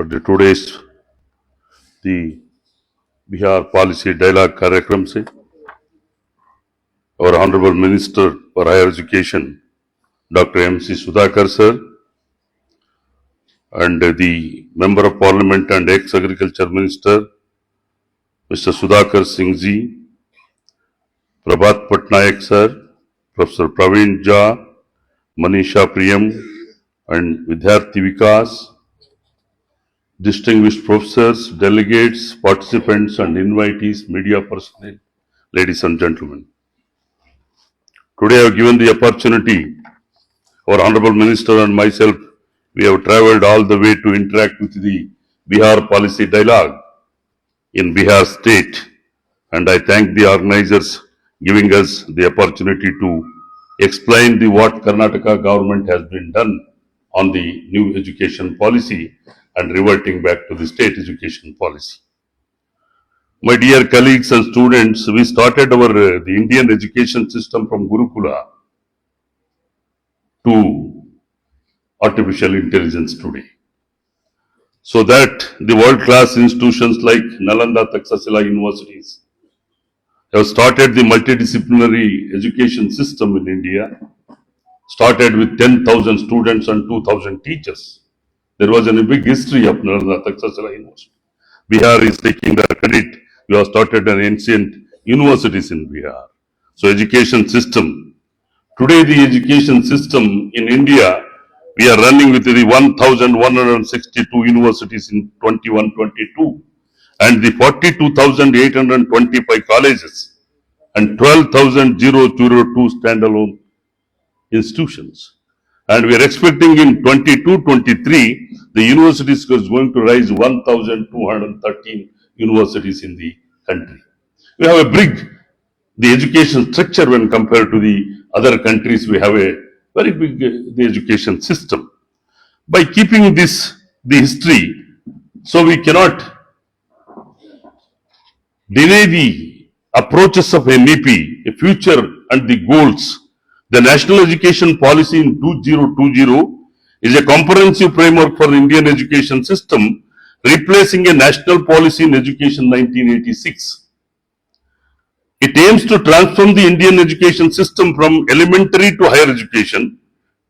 for the Bihar Policy Dialogue कार्यक्रम से our Honorable Minister for Higher Education, Dr. M.C. Sudhakar sir, and the Member of Parliament and Ex-Agriculture Minister, Mr. Sudhakar Singh ji, Prabhat Patnaik sir, Professor Praveen Jha, Manisha Priyam, and Vidyarthi Vikas, distinguished professors, delegates, participants and invitees, media personnel, ladies and gentlemen. Today I have given the opportunity, our Honorable Minister and myself, we have travelled all the way to interact with the Bihar Policy Dialogue in Bihar State, and I thank the organizers giving us the opportunity to explain what Karnataka government has been done on the new education policy and reverting back to the state education policy. My dear colleagues and students, we started the Indian education system from Gurukula to artificial intelligence today, so that the world-class institutions like Nalanda, Taxila universities have started the multidisciplinary education system in India, started with 10,000 students and 2,000 teachers. There was a big history of Nalanda, Taxila university. Bihar is taking the credit. We have started an ancient universities in Bihar. So education system. Today the education system in India, we are running with the 1,162 universities in 21-22 and the 42,825 colleges and 12,002 standalone institutions. And we are expecting in 22-23, the universities is going to rise 1,213 universities in the country. We have the education structure when compared to the other countries. We have a very big the education system. By keeping the history, so we cannot deny the approaches of NEP, a future and the goals. The National Education Policy in 2020 is a comprehensive framework for the Indian education system, replacing a national policy in education 1986. It aims to transform the Indian education system from elementary to higher education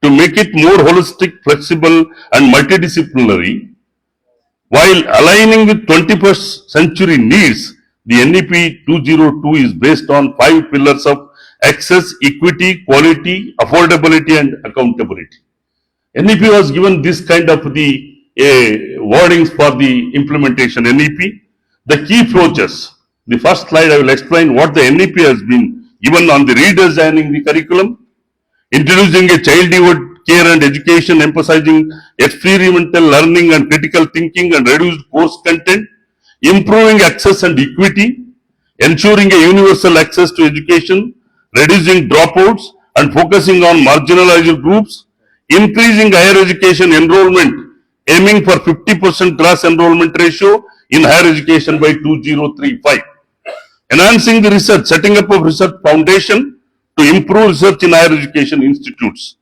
to make it more holistic, flexible and multidisciplinary. While aligning with 21st century needs, the NEP 202 is based on 5 pillars of access, equity, quality, affordability and accountability. NEP was given this kind of the wordings for the implementation NEP. The key approaches. The first slide I will explain what the NEP has been given on the redesigning the curriculum, introducing a childhood care and education, emphasizing experimental learning and critical thinking and reduced course content, improving access and equity, ensuring a universal access to education, reducing dropouts and focusing on marginalized groups, increasing higher education enrollment, aiming for 50% class enrollment ratio in higher education by 2035, enhancing the research, setting up of research foundation to improve research in higher education institutes,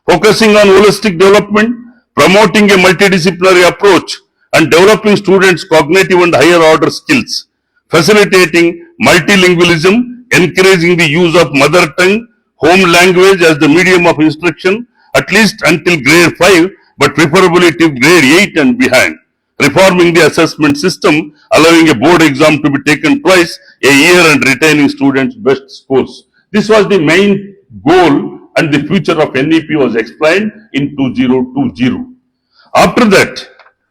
focusing on holistic development, promoting a multidisciplinary approach and developing students' cognitive and higher order skills, facilitating multilingualism, encouraging the use of mother tongue, home language as the medium of instruction, at least until grade 5, but preferably till grade 8 and behind. Reforming the assessment system, allowing a board exam to be taken twice a year and retaining students' best scores. This was the main goal and the future of NEP was explained in 2020. After that,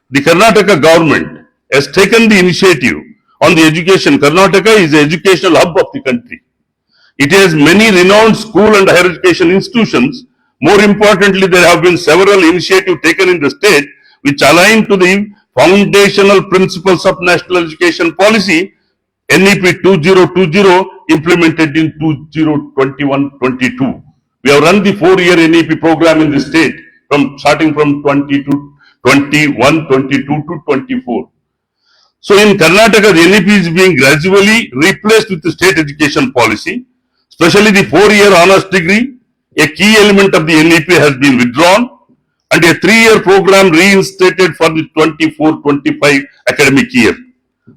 the Karnataka government has taken the initiative on the education. Karnataka is the educational hub of the country. It has many renowned school and higher education institutions. More importantly, there have been several initiatives taken in the state which align to the foundational principles of national education policy, NEP 2020 implemented in 2021-22. We have run the 4-year NEP program in the state starting from 21-22 to 24. So in Karnataka, the NEP is being gradually replaced with the state education policy, especially the 4-year honors degree. A key element of the NEP has been withdrawn. and a 3-year program reinstated for the 24-25 academic year.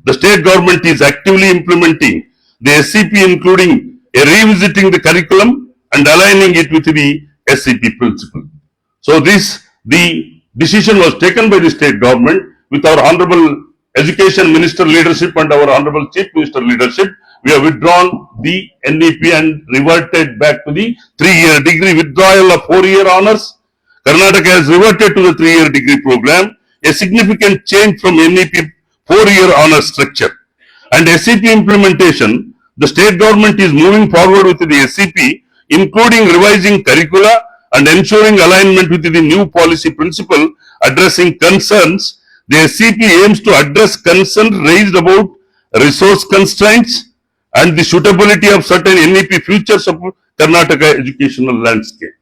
The state government is actively implementing the SCP, including revisiting the curriculum and aligning it with the SCP principle. So the decision was taken by the state government with our Honorable Education Minister leadership and our Honorable Chief Minister leadership. We have withdrawn the NEP and reverted back to the 3-year degree. Withdrawal of 4-year honors. Karnataka has reverted to the 3-year degree program, a significant change from NEP 4-year honors structure. And SCP implementation, the state government is moving forward with the SCP, including revising curricula and ensuring alignment with the new policy principle addressing concerns. The SCP aims to address concerns raised about resource constraints and the suitability of certain NEP features of Karnataka educational landscape.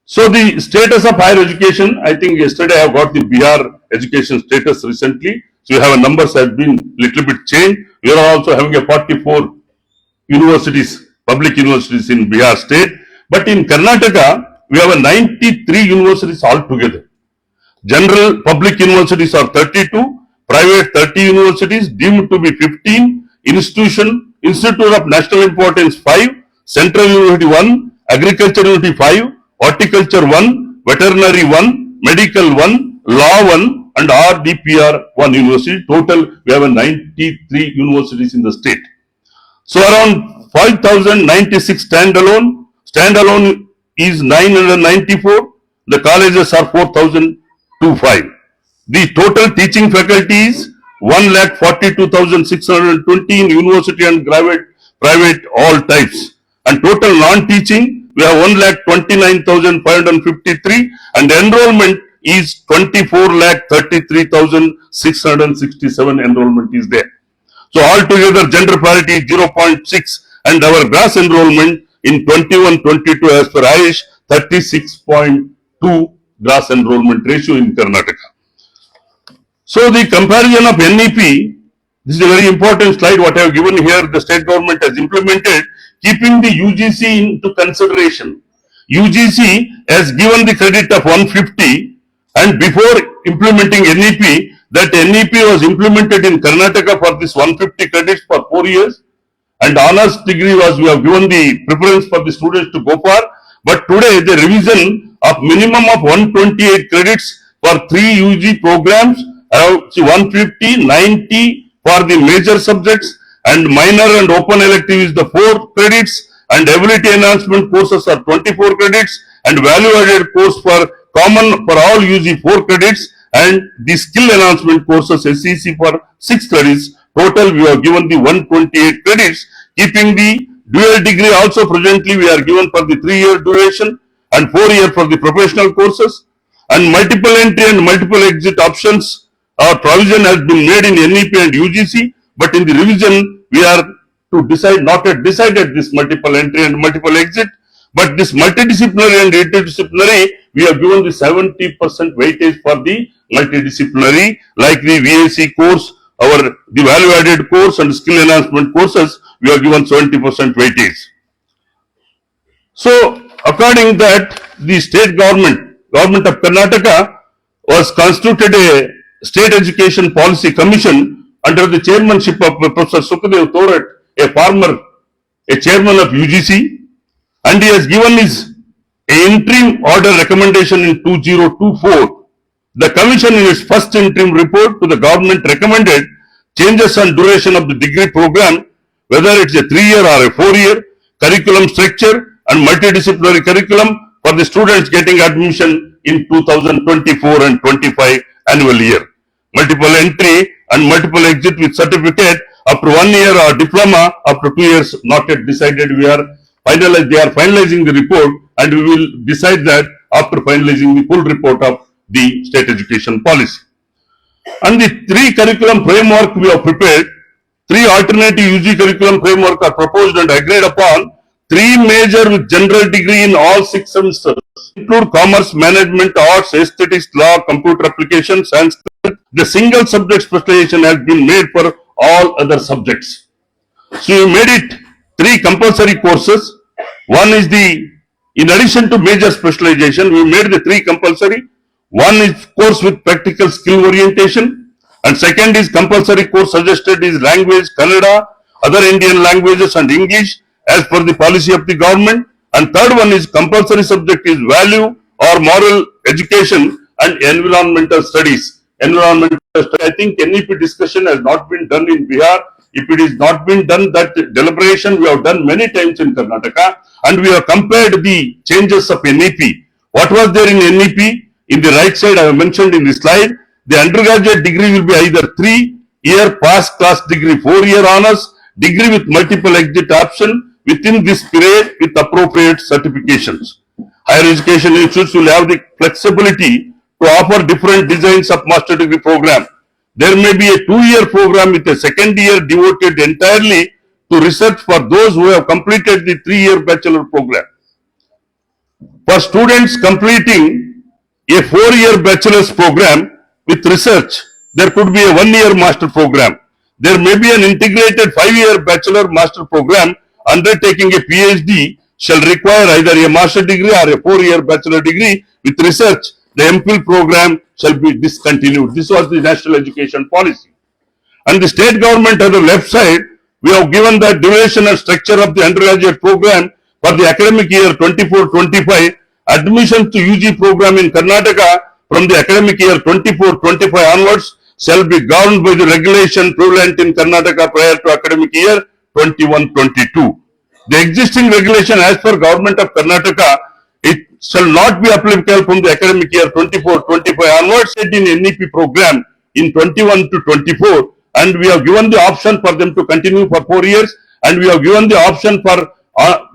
So the status of higher education, I think yesterday I have got the Bihar education status recently. So you have a numbers have been little bit changed. We are also having a 44 universities, public universities in Bihar state. But in Karnataka, we have a 93 universities altogether. General public universities are 32, private 30 universities, deemed to be 15, Institute of National Importance 5, Central University 1, Agriculture University 5, Horticulture 1, Veterinary 1, Medical 1, Law 1 and RDPR 1 university. Total we have a 93 universities in the state. So around 5,096 standalone. Standalone is 994. The colleges are 4,025. The total teaching faculty is 1,42,620 in university and private all types. And total non-teaching, we have 1,29,553 and enrollment is 24,33,667 enrollment is there. So altogether gender parity is 0.6 and our gross enrollment in 21-22 as per Aish 36.2 gross enrollment ratio in Karnataka. So the comparison of NEP, this is a very important slide what I have given here. The state government has implemented, keeping the UGC into consideration. UGC has given the credit of 150 and before implementing NEP, that NEP was implemented in Karnataka for this 150 credits for 4 years and honors degree was, we have given the preference for the students to go for. But today the revision of minimum of 128 credits for 3 UG programs, 150, 90 for the major subjects and minor and open elective is the 4 credits and ability enhancement courses are 24 credits and value added course for common for all UG 4 credits and the skill enhancement courses SEC for 6 credits. Total we have given the 128 credits, keeping the dual degree also presently we are given for the 3-year duration and 4-year for the professional courses and multiple entry and multiple exit options. Our provision has been made in NEP and UGC, but in the revision we are to decide, not yet decided this multiple entry and multiple exit, but this multidisciplinary and interdisciplinary we have given the 70% weightage for the multidisciplinary like the VAC course, the value added course and skill enhancement courses we have given 70% weightage. So according that the state government of Karnataka was constituted a State Education Policy Commission under the chairmanship of Professor Sukadev Thorat, a chairman of UGC, and he has given his interim order recommendation in 2024. The commission in its first interim report to the government recommended changes on duration of the degree program, whether it's a 3-year or a 4-year, curriculum structure and multidisciplinary curriculum for the students getting admission in 2024 and 25 annual year. Multiple entry and multiple exit with certificate after 1 year or diploma after 2 years not yet decided. They are finalizing the report and we will decide that after finalizing the full report of the state education policy. And the 3 curriculum framework we have prepared, 3 alternative UG curriculum framework are proposed and agreed upon. 3 major with general degree in all 6 semesters include commerce, management, arts, aesthetics, law, computer applications, Sanskrit. The single subject specialization has been made for all other subjects. So we made it 3 compulsory courses. One is the In addition to major specialization, we made the 3 compulsory. One is course with practical skill orientation, and second is compulsory course suggested is language, Kannada, other Indian languages and English as per the policy of the government. And third one is compulsory subject is value or moral education and environmental studies. Environmental studies, I think NEP discussion has not been done in Bihar. If it is not been done, that deliberation we have done many times in Karnataka, and we have compared the changes of NEP. What was there in NEP? In the right side, I have mentioned in the slide, the undergraduate degree will be either 3-year pass class degree, 4-year honors, degree with multiple exit option within this period with appropriate certifications. Higher education institutes will have the flexibility to offer different designs of master degree program. There may be a 2-year program with a second year devoted entirely to research for those who have completed the 3-year bachelor program. For students completing a 4-year bachelor's program with research, there could be a 1-year master program. There may be an integrated 5-year bachelor master program. Undertaking a PhD shall require either a master degree or a 4-year bachelor degree with research. The MPhil program shall be discontinued. This was the national education policy. And the state government on the left side, we have given the duration and structure of the undergraduate program for the academic year 24-25. Admission to UG program in Karnataka from the academic year 24-25 onwards shall be governed by the regulation prevalent in Karnataka prior to academic year 21-22. The existing regulation as per Government of Karnataka, it shall not be applicable from the academic year 24-25 onwards in NEP program in 21-24, and we have given the option for them to continue for 4 years, and we have given the option for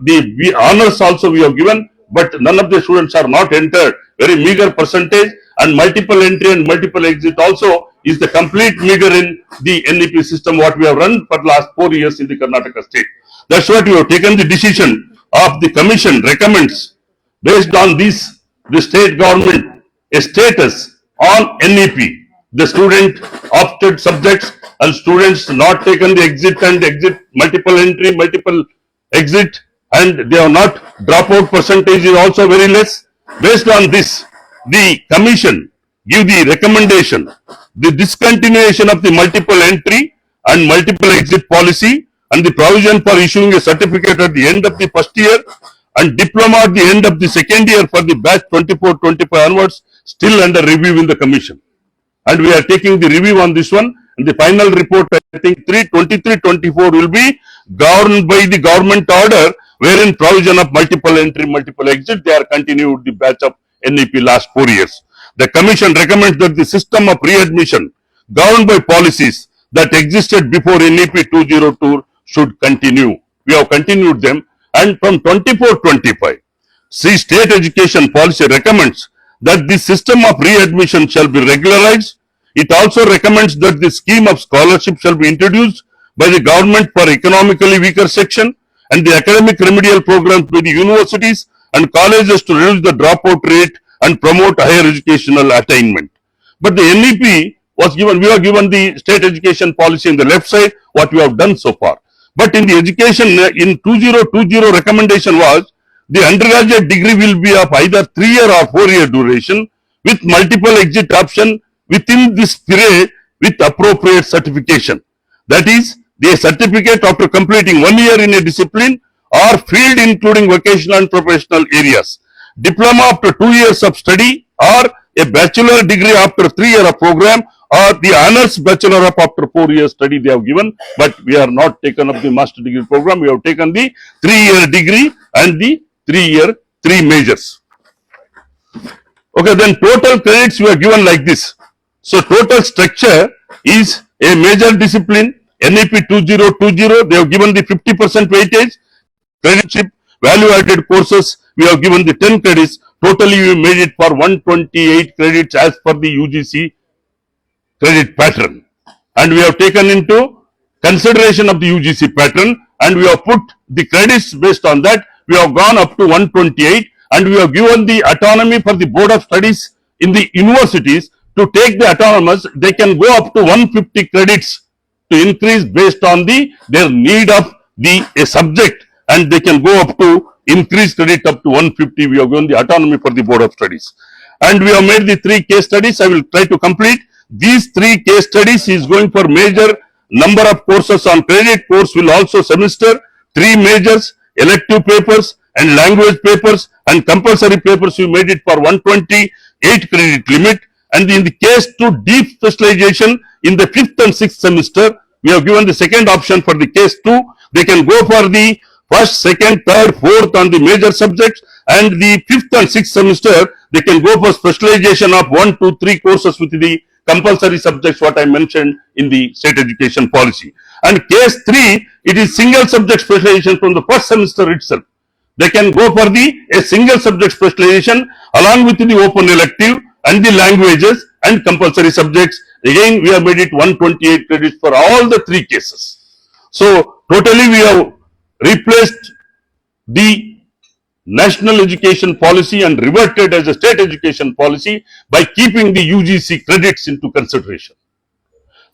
the honors also we have given, but none of the students are not entered, very meager percentage, and multiple entry and multiple exit also is the complete meager in the NEP system what we have run for the last 4 years in the Karnataka state. That's what we have taken the decision of the commission recommends based on this, the state government a status on NEP. The student opted subjects and students not taken the exit and exit, multiple entry, multiple exit, and they have not dropout percentage is also very less. Based on this, the commission give the recommendation, the discontinuation of the multiple entry and multiple exit policy and the provision for issuing a certificate at the end of the first year and diploma at the end of the second year for the batch 24-25 onwards still under review in the commission. And we are taking the review on this one, and the final report, I think 3/23/24 will be governed by the government order wherein provision of multiple entry, multiple exit, they are continued the batch of NEP last 4 years. The commission recommends that the system of readmission governed by policies that existed before NEP 202 should continue. We have continued them, and from 24-25, see state education policy recommends that the system of readmission shall be regularized. It also recommends that the scheme of scholarship shall be introduced by the government for economically weaker section and the academic remedial programs by the universities and colleges to reduce the dropout rate and promote higher educational attainment. But the NEP was given, we have given the state education policy in the left side, what we have done so far. But in the education, in 2020 recommendation was, the undergraduate degree will be of either 3-year or 4-year duration with multiple exit option within this period with appropriate certification. That is, the certificate after completing 1 year in a discipline or field including vocational and professional areas. Diploma after 2 years of study or a bachelor degree after 3-year program or the honors bachelor of after 4 years study they have given, but we are not taken up the master degree program. We have taken the 3-year degree and the 3-year 3 majors. Okay, then total credits were given like this. So total structure is a major discipline, NEP 2020, they have given the 50% weightage, creditship, value added courses, we have given the 10 credits, totally we made it for 128 credits as per the UGC credit pattern. And we have taken into consideration of the UGC pattern and we have put the credits based on that, we have gone up to 128 and we have given the autonomy for the Board of Studies in the universities to take the autonomous, they can go up to 150 credits to increase based on their need of a subject, and they can go up to increased credit up to 150. We have given the autonomy for the Board of Studies. And we have made the 3 case studies. I will try to complete. These 3 case studies is going for major number of courses on credit course will also semester, 3 majors, elective papers and language papers and compulsory papers. We made it for 128 credit limit. And in the case 2 deep specialization in the 5th and 6th semester, we have given the second option for the case 2. They can go for the 1st, 2nd, 3rd, 4th on the major subjects, and the 5th and 6th semester, they can go for specialization of 1, 2, 3 courses with the compulsory subjects what I mentioned in the state education policy. And case 3, it is single subject specialization from the 1st semester itself. They can go for a single subject specialization along with the open elective and the languages and compulsory subjects. Again, we have made it 128 credits for all the 3 cases. So, totally we have replaced the national education policy and reverted as a state education policy by keeping the UGC credits into consideration.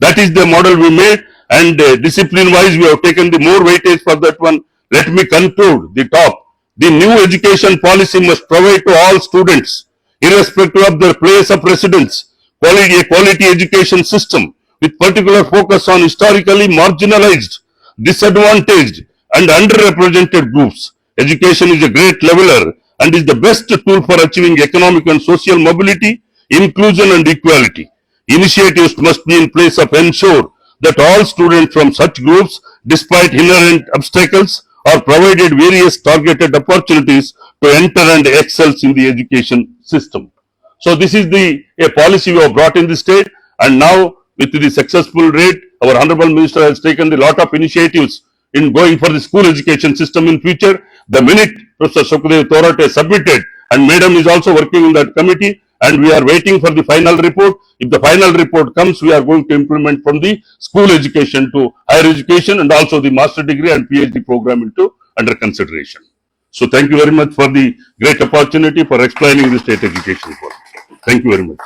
That is the model we made, and discipline wise we have taken the more weightage for that one. Let me conclude the top. The new education policy must provide to all students, irrespective of their place of residence, a quality education system with particular focus on historically marginalized, disadvantaged and underrepresented groups. Education is a great leveler and is the best tool for achieving economic and social mobility, inclusion and equality. Initiatives must be in place to ensure that all students from such groups, despite inherent obstacles, are provided various targeted opportunities to enter and excel in the education system. So this is a policy we have brought in the state, and now with the successful rate, our Honorable Minister has taken a lot of initiatives in going for the school education system in future. The minute Professor Sukhdev Thorat has submitted, and Madam is also working in that committee, and we are waiting for the final report. If the final report comes, we are going to implement from the school education to higher education and also the master degree and PhD program into under consideration. So thank you very much for the great opportunity for explaining the state education policy. Thank you very much.